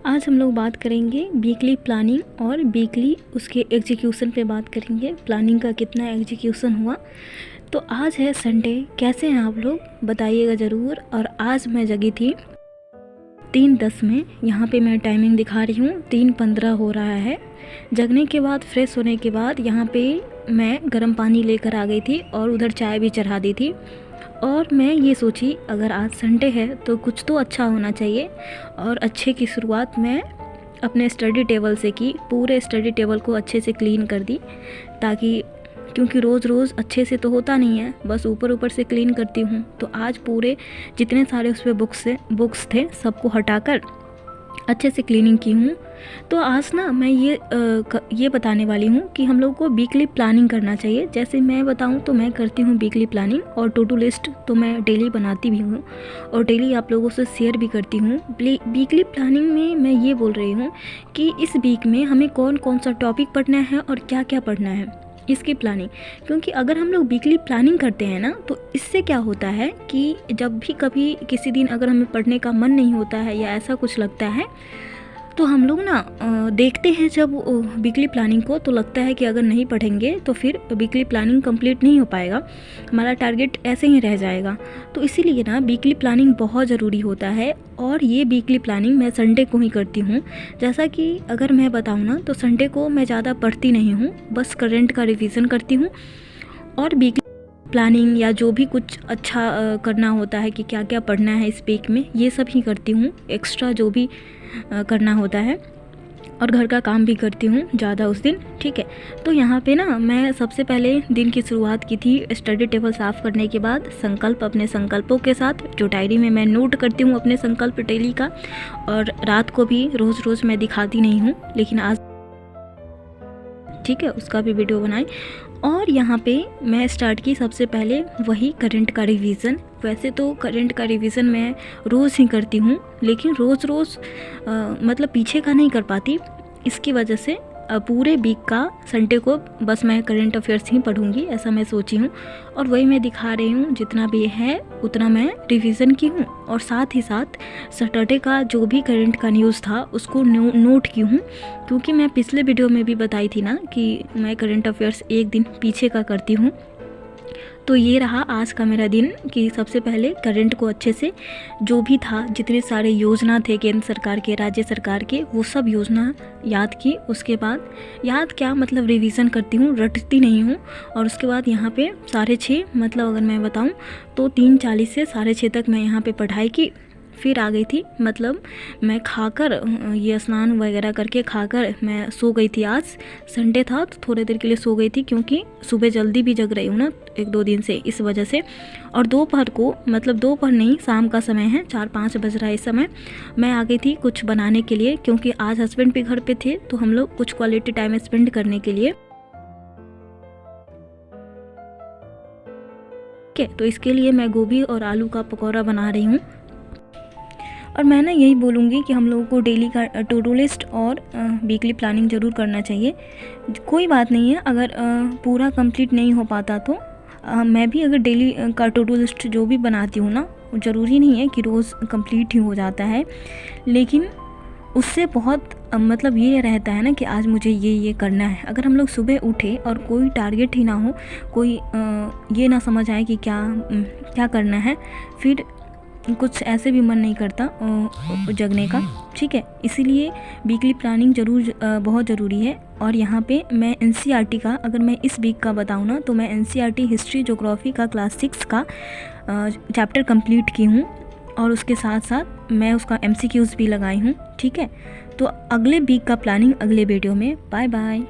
आज हम लोग बात करेंगे वीकली प्लानिंग और वीकली उसके एग्जीक्यूशन पे बात करेंगे। प्लानिंग का कितना एग्जीक्यूशन हुआ। तो आज है संडे, कैसे हैं आप लोग बताइएगा ज़रूर। और आज मैं जगी थी 3:10 में। यहाँ पे मैं टाइमिंग दिखा रही हूँ, 3:15 हो रहा है। जगने के बाद फ्रेश होने के बाद यहाँ पे मैं गर्म पानी लेकर आ गई थी और उधर चाय भी चढ़ा दी थी। और मैं ये सोची अगर आज संडे है तो कुछ तो अच्छा होना चाहिए। और अच्छे की शुरुआत मैं अपने स्टडी टेबल से की। पूरे स्टडी टेबल को अच्छे से क्लीन कर दी, ताकि क्योंकि रोज़ रोज़ अच्छे से तो होता नहीं है, बस ऊपर ऊपर से क्लीन करती हूँ। तो आज पूरे जितने सारे उस पर बुक्स थे सबको हटाकर अच्छे से क्लीनिंग की हूँ। तो आज ना मैं ये बताने वाली हूँ कि हम लोग को वीकली प्लानिंग करना चाहिए। जैसे मैं बताऊँ तो मैं करती हूँ वीकली प्लानिंग, और टू डू लिस्ट तो मैं डेली बनाती भी हूँ और डेली आप लोगों से शेयर भी करती हूँ। वीकली प्लानिंग में मैं ये बोल रही हूँ कि इस वीक में हमें कौन कौन सा टॉपिक पढ़ना है और क्या क्या पढ़ना है, इसकी प्लानिंग। क्योंकि अगर हम लोग वीकली प्लानिंग करते हैं ना, तो इससे क्या होता है कि जब भी कभी किसी दिन अगर हमें पढ़ने का मन नहीं होता है या ऐसा कुछ लगता है, तो हम लोग ना देखते हैं जब वीकली प्लानिंग को, तो लगता है कि अगर नहीं पढ़ेंगे तो फिर वीकली प्लानिंग कंप्लीट नहीं हो पाएगा, हमारा टारगेट ऐसे ही रह जाएगा। तो इसीलिए ना वीकली प्लानिंग बहुत ज़रूरी होता है। और ये वीकली प्लानिंग मैं संडे को ही करती हूँ। जैसा कि अगर मैं बताऊँ ना, तो संडे को मैं ज़्यादा पढ़ती नहीं हूँ, बस करंट का रिवीजन करती हूँ। और वीकली प्लानिंग या जो भी कुछ अच्छा करना होता है कि क्या क्या पढ़ना है इस वीक में, ये सब ही करती हूँ। एक्स्ट्रा जो भी करना होता है, और घर का काम भी करती हूँ ज़्यादा उस दिन, ठीक है। तो यहाँ पे ना मैं सबसे पहले दिन की शुरुआत की थी स्टडी टेबल साफ़ करने के बाद अपने संकल्पों के साथ, जो डायरी में मैं नोट करती हूँ अपने संकल्प डेली का। और रात को भी रोज़ मैं दिखाती नहीं हूँ, लेकिन आज ठीक है उसका भी वीडियो बनाई। और यहाँ पे मैं स्टार्ट की सबसे पहले वही करंट का रिवीज़न। वैसे तो करंट का रिवीज़न मैं रोज़ ही करती हूँ, लेकिन रोज़ मतलब पीछे का नहीं कर पाती। इसकी वजह से पूरे वीक का संडे को बस मैं करंट अफेयर्स ही पढ़ूँगी, ऐसा मैं सोची हूँ। और वही मैं दिखा रही हूँ, जितना भी है उतना मैं रिवीज़न की हूँ। और साथ ही साथ सैटरडे का जो भी करंट का न्यूज़ था उसको नोट की हूँ। क्योंकि मैं पिछले वीडियो में भी बताई थी ना कि मैं करंट अफेयर्स एक दिन पीछे का करती हूँ। तो ये रहा आज का मेरा दिन कि सबसे पहले करंट को अच्छे से, जो भी था, जितने सारे योजना थे केंद्र सरकार के, राज्य सरकार के, वो सब योजना याद की। उसके बाद याद क्या मतलब रिवीज़न करती हूँ, रटती नहीं हूँ। और उसके बाद यहाँ पे 6:30 मतलब अगर मैं बताऊँ तो 3:40 से 6:30 तक मैं यहाँ पे पढ़ाई की। फिर आ गई थी, मतलब मैं खाकर ये स्नान वगैरह करके खाकर मैं सो गई थी। आज संडे था तो थोड़ी देर के लिए सो गई थी, क्योंकि सुबह जल्दी भी जग रही हूँ ना 1-2 दिन से, इस वजह से। और दोपहर को, मतलब दोपहर नहीं, शाम का समय है, 4-5 बज रहा है इस समय, मैं आ गई थी कुछ बनाने के लिए। क्योंकि आज हस्बैंड भी घर पे थे, तो हम लोग कुछ क्वालिटी टाइम स्पेंड करने के लिए, ठीक है। तो इसके लिए मैं गोभी और आलू का पकौड़ा बना रही हूँ। और मैं ना यही बोलूँगी कि हम लोगों को डेली का टू डू लिस्ट और वीकली प्लानिंग ज़रूर करना चाहिए। कोई बात नहीं है अगर पूरा कंप्लीट नहीं हो पाता तो मैं भी अगर डेली का टू डू लिस्ट जो भी बनाती हूँ ना, ज़रूरी नहीं है कि रोज़ कंप्लीट ही हो जाता है, लेकिन उससे बहुत मतलब ये रहता है ना कि आज मुझे ये करना है। अगर हम लोग सुबह उठे और कोई टारगेट ही ना हो, कोई ये ना समझ आए कि क्या करना है, फिर कुछ ऐसे भी मन नहीं करता जगने का, ठीक है। इसीलिए वीकली प्लानिंग बहुत ज़रूरी है। और यहाँ पे मैं एनसीईआरटी का, अगर मैं इस वीक का बताऊँ ना, तो मैं एनसीईआरटी हिस्ट्री ज्योग्राफी का क्लास 6 का चैप्टर कंप्लीट की हूँ। और उसके साथ साथ मैं उसका MCQs भी लगाई हूँ, ठीक है। तो अगले वीक का प्लानिंग अगले वीडियो में। Bye bye.